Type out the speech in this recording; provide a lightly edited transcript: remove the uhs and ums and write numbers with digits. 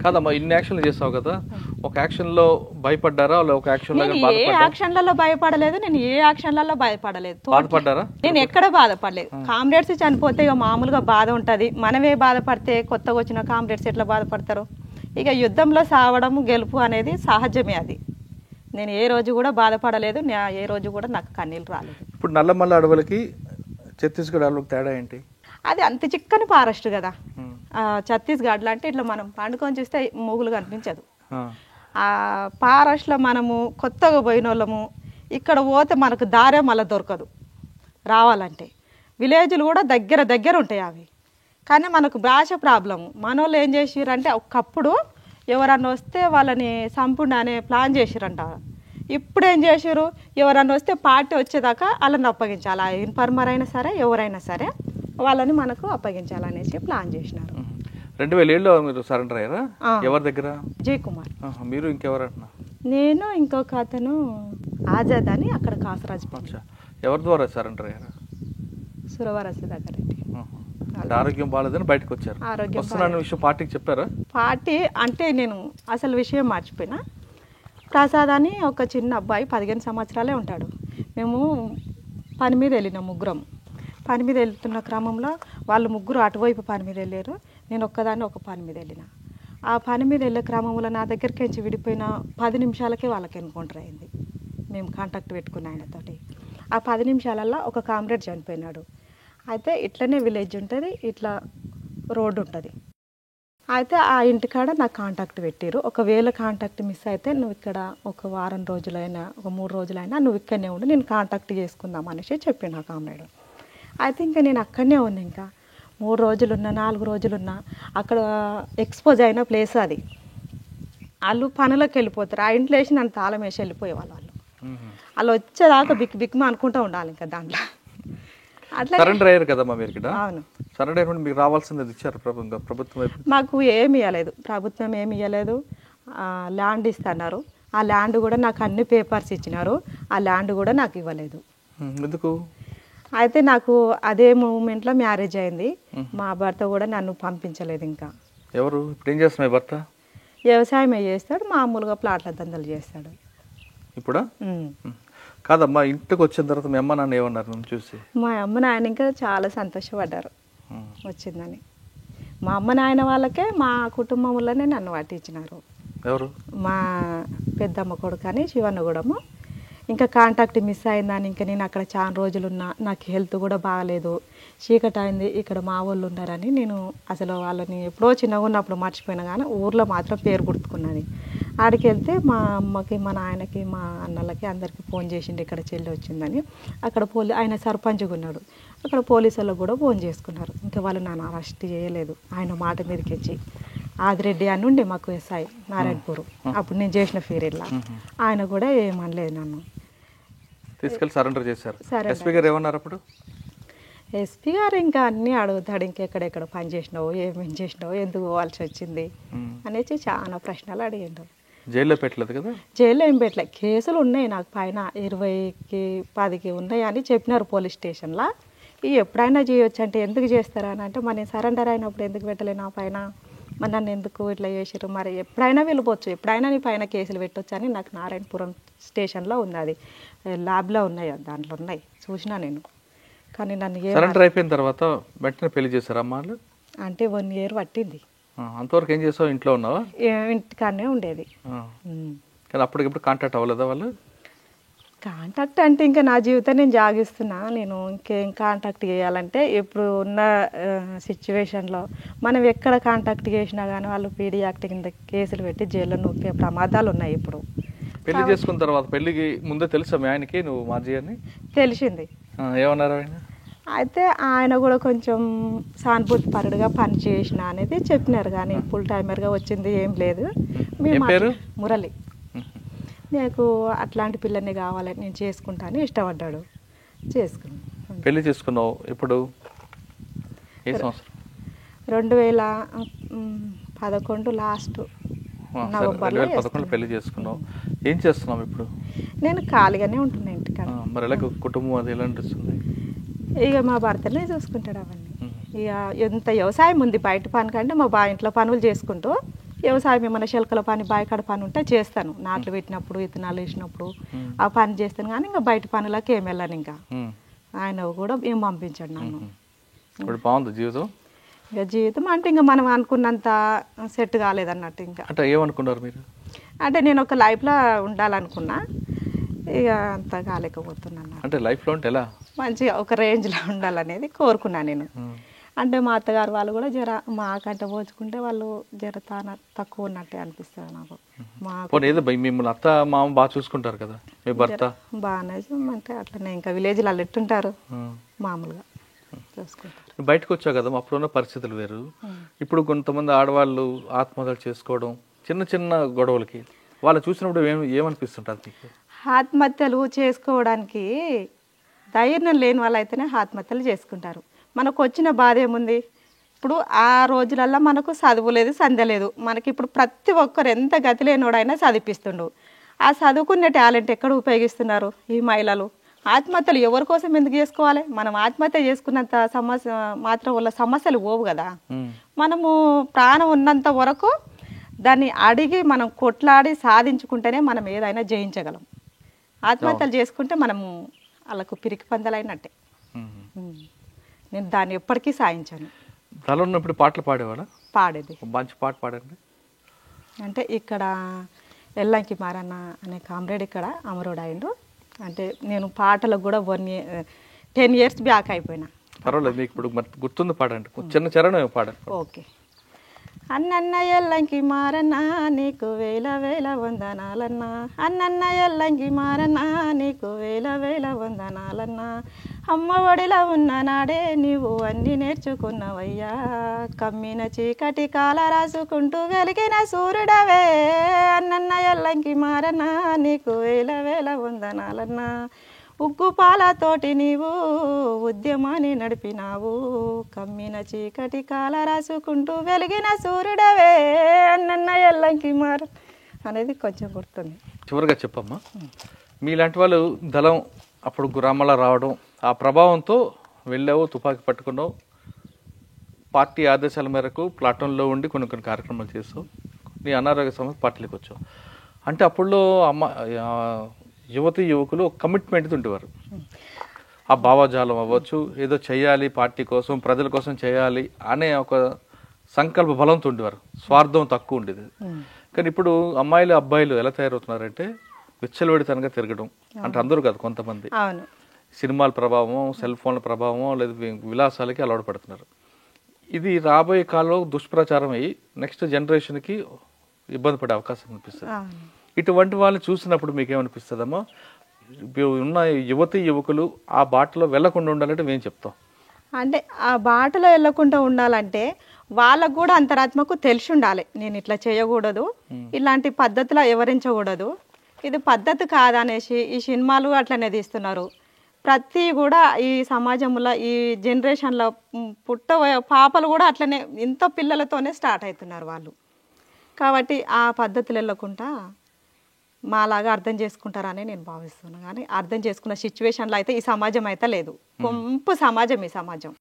కాదమ్మా ఇన్ని యాక్షన్లు చేసావు కదా, ఒక యాక్షన్ లో భయపడ్డారా, ఒక యాక్షన్ లో ఏ యాక్షన్లలో భయపడలేదు, నేను ఏ యాక్షన్లలో భయపడలేదు. బాధపడ్డారా? నేను ఎక్కడ బాధపడలేదు. కామ్రేడ్స్ చనిపోతే ఇక మామూలుగా బాధ ఉంటది, మనమే బాధపడితే కొత్తగా వచ్చిన కామ్రేడ్స్ ఎట్లా బాధపడతారు? ఇక యుద్ధంలో సావడం గెలుపు అనేది సహజమే. అది నేను ఏ రోజు కూడా బాధపడలేదు, ఏ రోజు కూడా నాకు కన్నీళ్ళు రాలేదు. ఇప్పుడు నల్లమల్ల అడవులకి ఛత్తీస్గఢ్ అడవులకు తేడా ఏంటి? అది అంత చిక్కని ఫారెస్ట్ కదా. ఛత్తీస్గఢ్లో అంటే ఇట్లా మనం పండుకొని చూస్తే మూగులు కనిపించదు. ఆ ఫారెస్ట్లో మనము కొత్తగా పోయిన వాళ్ళము, ఇక్కడ పోతే మనకు దారే మళ్ళీ దొరకదు రావాలంటే. విలేజ్లు కూడా దగ్గర దగ్గర ఉంటాయి అవి, కానీ మనకు భాష ప్రాబ్లము. మన వాళ్ళు ఏం చేసిరంటే ఒకప్పుడు ఎవరన్నా వస్తే వాళ్ళని సంపుండి అనే ప్లాన్ చేసిరంట. ఇప్పుడు ఏం చేసారు, ఎవరన్నా వస్తే పార్టీ వచ్చేదాకా వాళ్ళని అప్పగించాలి. ఆ ఇన్ఫార్మర్ అయినా సరే ఎవరైనా సరే వాళ్ళని మనకు అప్పగించాలనేసి ప్లాన్ చేసినారు. 2007లో మీరు సరెండర్ అయ్యారా? ఎవరి దగ్గర? జయకుమార్. మీరు ఇంకెవరు అంటున్నా? నేను ఇంకొక అతను ఆజాద్ అని అక్కడ కాసరాజ్. ఎవరి ద్వారా సరెండర్ అయ్యారా? సురవరసు దగ్గర. ఆరోగ్యం బాగాలేదని బయటకు వచ్చారు. ఆరోగ్యం విషయం పార్టీకి చెప్పారా? పార్టీ అంటే నేను అసలు విషయం మర్చిపోయినా. ప్రసాద్ అని ఒక చిన్న అబ్బాయి 15 సంవత్సరాలే ఉంటాడు. మేము పని మీద వెళ్ళినాం ముగ్గురం. పని మీద వెళ్తున్న క్రమంలో వాళ్ళు ముగ్గురు అటువైపు పని మీద వెళ్ళారు, నేను ఒక్కదాన్ని ఒక పని మీద వెళ్ళిన. ఆ పని మీద వెళ్ళే క్రమంలో నా దగ్గరికి నుంచి విడిపోయిన 10 నిమిషాలకే వాళ్ళకి ఎన్కౌంటర్ అయింది. మేము కాంటాక్ట్ పెట్టుకున్న ఆయనతోటి. ఆ 10 నిమిషాలల్లో ఒక కామ్రేడ్ చనిపోయినాడు. అయితే ఇట్లనే విలేజ్ ఉంటుంది, ఇట్లా రోడ్డు ఉంటుంది. అయితే ఆ ఇంటికాడ నాకు కాంటాక్ట్ పెట్టారు. ఒకవేళ కాంటాక్ట్ మిస్ అయితే నువ్వు ఇక్కడ ఒక వారం రోజులైనా ఒక 3 రోజులైనా నువ్వు ఇక్కడనే ఉండి నేను కాంటాక్ట్ చేసుకుందాం అనేసి చెప్పాను నా కామ్రేడ్. అయితే ఇంకా నేను అక్కడనే ఉన్నా. ఇంకా 3 రోజులున్నా 4 రోజులున్నా అక్కడ ఎక్స్పోజ్ అయిన ప్లేస్ అది. వాళ్ళు పనులకు వెళ్ళిపోతారు, ఆ ఇంట్లో వేసి నన్ను తాళం వేసి వెళ్ళిపోయేవాళ్ళు. వాళ్ళు వచ్చేదాకా బిక్మ అనుకుంటూ ఉండాలి ఇంకా దాంట్లో. అట్లా సరెండర్ అయ్యారు కదమ్మా మీరు ఇక్కడ. అవును. సరెండర్ అయినప్పుడు మీకు రావాల్సింది ఇచ్చారు ప్రభుత్వం? మాకు ఏమి ఇవ్వలేదు, ప్రభుత్వం ఏమి ఇవ్వలేదు. ల్యాండ్ ఇస్తున్నారు, ఆ ల్యాండ్ కూడా నాకు అన్ని పేపర్స్ ఇచ్చినారు, ఆ ల్యాండ్ కూడా నాకు ఇవ్వలేదు. ఎందుకు? అయితే నాకు అదే మూమెంట్లో మ్యారేజ్ అయింది. మా భర్త కూడా నన్ను పంపించలేదు. ఇంకా ఎవరు ఇప్పుడు ఏం చేస్తున్నారు? భర్త వ్యవసాయం చేస్తాడు, మామూలుగా ప్లాట్ల దందలు చేస్తాడు. ఇప్పుడా? కాదమ్మా, ఇంటికి వచ్చిన తర్వాత మీ అమ్మ నాన్న ఏమన్నారు నన్ను చూసి? మా అమ్మ నాయన ఇంకా చాలా సంతోషపడ్డారు వచ్చిందని. మా అమ్మ నాయన వాళ్ళకే మా కుటుంబంలోనే నన్ను పట్టించినారు. ఎవరు? మా పెద్దమ్మ కొడుకు అని శివన్నగూడము. ఇంకా కాంటాక్ట్ మిస్ అయిందని ఇంకా నేను అక్కడ చాలా రోజులున్నా, నాకు హెల్త్ కూడా బాగాలేదు, చీకటి అయింది, ఇక్కడ మా వాళ్ళు ఉన్నారని నేను అసలు వాళ్ళని ఎప్పుడో చిన్నగా ఉన్నప్పుడు మర్చిపోయినా, కానీ ఊర్లో మాత్రం పేరు గుర్తుకున్నది. ఆడికి వెళ్తే మా అమ్మకి మా నాయనకి మా అన్నలకి అందరికీ ఫోన్ చేసిండు ఇక్కడ చెల్లి వచ్చిందని. అక్కడ ఆయన సర్పంచ్గా ఉన్నాడు, అక్కడ పోలీసు వాళ్ళకు కూడా ఫోన్ చేసుకున్నారు. ఇంకా వాళ్ళు నన్ను అరెస్ట్ చేయలేదు, ఆయన మాట మీదకి వచ్చి. ఆదిరెడ్డి అని ఉండే మాకు ఎస్ఐ నారాయణపూర్, అప్పుడు నేను చేసిన పీరియడ్లో ఆయన కూడా ఏమనలేదు, నన్ను తీసుకెళ్ళి సరెండర్ చేశారు. ఎస్పీ గారు ఏమన్నారు అప్పుడు? ఎస్పీ గారు ఇంకా అన్నీ అడుగుతాడు, ఇంకెక్కడెక్కడ పని చేసినావు, ఏమేం చేసినావు, ఎందుకు పోవాల్సి వచ్చింది అనేసి చాలా ప్రశ్నలు అడిగిండు. జైల్లో పెట్టలేదు కదా? జైల్లో ఏం పెట్టలేదు, కేసులు ఉన్నాయి నాకు పైన 20కి 10కి ఉన్నాయి అని చెప్పినారు పోలీస్ స్టేషన్లో. ఇవి ఎప్పుడైనా చేయొచ్చు అంటే ఎందుకు చేస్తారా అని అంటే, మరి సరెండర్ అయినప్పుడు ఎందుకు పెట్టలే నా పైన, మరి నన్ను ఎందుకు ఇట్లా చేసారు, మరి ఎప్పుడైనా వెళ్ళిపోవచ్చు, ఎప్పుడైనా నీ పైన కేసులు పెట్టవచ్చు అని నాకు నారాయణపురం స్టేషన్లో ఉంది, అది ల్యాబ్లో ఉన్నాయి, దాంట్లో ఉన్నాయి, చూసినా నేను. కానీ నన్ను సరెండర్ అయిపోయిన తర్వాత వెంటనే పెళ్లి చేశారు అమ్మాళ్ళు? అంటే 1 year పట్టింది. అంతవరకు ఏం చేసావు? ఇంట్లో ఉన్నావా? ఇంటికాడనే ఉండేది. కానీ అప్పటికిప్పుడు కాంటాక్ట్ అవ్వలేదా వాళ్ళు? కాంటాక్ట్ అంటే ఇంకా నా జీవితం నేను జాగిస్తున్నా, నేను ఇంకేం కాంటాక్ట్ చేయాలంటే ఇప్పుడు ఉన్న సిచ్యువేషన్లో మనం ఎక్కడ కాంటాక్ట్ చేసినా కానీ వాళ్ళు పీడీ యాక్ట్ కింద కేసులు పెట్టి జైల్లో నొక్కే ప్రమాదాలు ఉన్నాయి. ఇప్పుడు పెళ్లి చేసుకున్న తర్వాత, పెళ్లికి ముందే తెలుసా మీ ఆయనకి నువ్వు మాజీ అని? తెలిసింది. ఏమన్నారు ఆయన? అయితే ఆయన కూడా కొంచెం సానుభూతి పరుడుగా పని చేసిన అనేది చెప్పినారు, కానీ ఫుల్ టైమర్గా వచ్చింది ఏం లేదు. మురళి. నాకు అట్లాంటి పిల్లని కావాలని నేను చేసుకుంటాను ఇష్టపడ్డాడు, చేసుకున్నాను. పెళ్లి చేసుకున్నావు ఇప్పుడు ఏ సంవత్సరం? 2011 లాస్ట్ నవంబర్లో 2011 పెళ్లి చేసుకున్నావు. ఏం చేస్తున్నావు ఇప్పుడు? నేను ఖాళీగానే ఉంటున్నా ఇంటికాడ. మరి ఎలా కుటుంబం అది ఎలా అనిపిస్తుంది? ఇక మా భర్తనే చూసుకుంటాడు అవన్నీ. ఇక ఎంత వ్యవసాయం ఉంది, బయట పని కంటే మా ఇంట్లో పనులు చేసుకుంటూ వ్యవసాయం ఏమైనా శెలకల పని బాయికాడ పని ఉంటే చేస్తాను, నాట్లు పెట్టినప్పుడు విత్తనాలు వేసినప్పుడు ఆ పని చేస్తాను. కానీ ఇంకా బయట పనులకి ఏం వెళ్ళాను. ఇంకా ఆయన కూడా ఏం పంపించాడు నన్ను. ఇప్పుడు బాగుంది జీవితం. ఇక జీవితం అంటే ఇంకా మనం అనుకున్నంత సెట్ కాలేదన్నట్టు. ఇంకా అంటే ఏమనుకున్నారు మీరు? అంటే నేను ఒక లైఫ్లో ఉండాలనుకున్నా, ఇక అంత కాలేకపోతున్నాను. అంటే లైఫ్లో అంటే ఎలా మంచిగా ఒక రేంజ్లో ఉండాలనేది కోరుకున్నాను నేను. అంటే మా అత్తగారు వాళ్ళు కూడా జర మాకంటే పోల్చుకుంటే వాళ్ళు జర తక్కువ ఉన్నట్టే అనిపిస్తుంది నాకు. ఏదో మిమ్మల్ని అత్త మామ బాగా చూసుకుంటారు కదా మీ భర్త? బాగానే అంటే అట్లనే ఇంకా విలేజ్లో ఎట్టుంటారు మామూలుగా చూసుకుంటారు. బయటకు వచ్చావు కదా, అప్పుడున్న పరిస్థితులు వేరు. ఇప్పుడు కొంతమంది ఆడవాళ్ళు ఆత్మహత్యలు చేసుకోవడం చిన్న చిన్న గొడవలకి, వాళ్ళు చూసినప్పుడు ఏమనిపిస్తుంటుంది మీకు? ఆత్మహత్యలు చేసుకోవడానికి ధైర్యం లేని వాళ్ళు అయితేనే ఆత్మహత్యలు చేసుకుంటారు. మనకు వచ్చిన బాధ ఏముంది? ఇప్పుడు ఆ రోజులల్లో మనకు చదువు లేదు, సంధ్య లేదు. మనకి ఇప్పుడు ప్రతి ఒక్కరు ఎంత గతి లేనోడైనా చదివిపిస్తుండు. ఆ చదువుకునే టాలెంట్ ఎక్కడ ఉపయోగిస్తున్నారు ఈ మహిళలు? ఆత్మహత్యలు ఎవరి కోసం ఎందుకు చేసుకోవాలి? మనం ఆత్మహత్య చేసుకున్నంత సమస్య మాత్రం వల్ల సమస్యలు పోవు కదా. మనము ప్రాణం ఉన్నంత వరకు దాన్ని అడిగి మనం కొట్లాడి సాధించుకుంటేనే మనం ఏదైనా జయించగలం. ఆత్మహత్యలు చేసుకుంటే మనము వాళ్ళకు పిరికి పందలైనట్టే. నేను దాన్ని ఎప్పటికీ సాధించాను. తల ఉన్నప్పుడు పాటలు పాడేవాళ్ళ? పాడేది. మంచి పాట పాడండి. అంటే ఇక్కడ ఎల్లంకి మారన్న అనే కామ్రేడ్ ఇక్కడ అమరుడు అయిండు. అంటే నేను పాటలకు కూడా 10 years బ్యాక్ అయిపోయినా. పర్వాలేదు, మీకు ఇప్పుడు గుర్తుంది, పాడండి. చిన్న చరణం పాడండి. ఓకే. అన్నన్న ఎల్లంకి మారన్నా నీకు వేల వేల వందనాలన్నా, అన్నన్న ఎల్లంకి మారన్నా నీకు వేల వేల వందనాలన్నా, అమ్మ ఒడిలో ఉన్న నాడే నీవు అన్నీ నేర్చుకున్నవయ్యా, కమ్మిన చీకటి కాల రాసుకుంటూ వెలిగిన సూర్యుడవే, అన్నన్న ఎల్లంకి మారన్నా నీకు వేల వేల వందనాలన్నా, ఉగ్గు పాలతోటి నీవు ఉద్యమాన్ని నడిపినావు, కమ్మిన చీకటి కాల రాసుకుంటూ వెలిగిన సూర్యుడవే, అన్నన్న ఎల్లంకి మార అనేది కొంచెం గుర్తుంది. చివరిగా చెప్పమ్మా, మీలాంటి వాళ్ళు దళం అప్పుడు గ్రామాల్లో రావడం, ఆ ప్రభావంతో వెళ్ళావు, తుపాకీ పట్టుకున్నావు, పార్టీ ఆదేశాల మేరకు ప్లాటూన్లో ఉండి కొన్ని కార్యక్రమాలు చేస్తావు, నీ అనారోగ్య సమస్య పార్టీలోకి వచ్చావు. అంటే అప్పుడులో యువతి యువకులు కమిట్మెంట్ ఉండేవారు. ఆ భావజాలం అవ్వచ్చు, ఏదో చేయాలి పార్టీ కోసం, ప్రజల కోసం చేయాలి అనే ఒక సంకల్ప బలంతో ఉండేవారు. స్వార్థం తక్కువ ఉండేది. కానీ ఇప్పుడు అమ్మాయిలు అబ్బాయిలు ఎలా తయారవుతున్నారంటే విచ్చలవిడితనంగా తిరగడం. అంటే అందరూ కాదు, కొంతమంది సినిమాల ప్రభావం, సెల్ ఫోన్ల ప్రభావం, లేదా విలాసాలకి అలవాటు పడుతున్నారు. ఇది రాబోయే కాలంలో దుష్ప్రచారం అయ్యి నెక్స్ట్ జనరేషన్కి ఇబ్బంది పడే అవకాశం అనిపిస్తుంది. ఇటువంటి వాళ్ళని చూసినప్పుడు మీకేమనిపిస్తుందమ్మా? ఉన్న యువతి యువకులు ఆ బాటలో వెళ్లకుండా ఉండాలంటే మేము చెప్తాం. అంటే ఆ బాటలో వెళ్ళకుండా ఉండాలంటే వాళ్ళకు కూడా అంతరాత్మకు తెలిసి ఉండాలి, నేను ఇట్లా చేయకూడదు, ఇలాంటి పద్ధతిలో వివరించకూడదు, ఇది పద్ధతి కాదనేసి ఈ సినిమాలు అట్లనే తీస్తున్నారు. ప్రతి కూడా ఈ సమాజంలో ఈ జనరేషన్లో పాపలు కూడా అట్లనే ఇంత పిల్లలతోనే స్టార్ట్ అవుతున్నారు వాళ్ళు. కాబట్టి ఆ పద్ధతులు వెళ్ళకుండా మాలాగా అర్థం చేసుకుంటారని నేను భావిస్తున్నాను. కానీ అర్థం చేసుకున్న సిచ్యువేషన్లో అయితే ఈ సమాజం అయితే లేదు. కొంపు సమాజం ఈ సమాజం.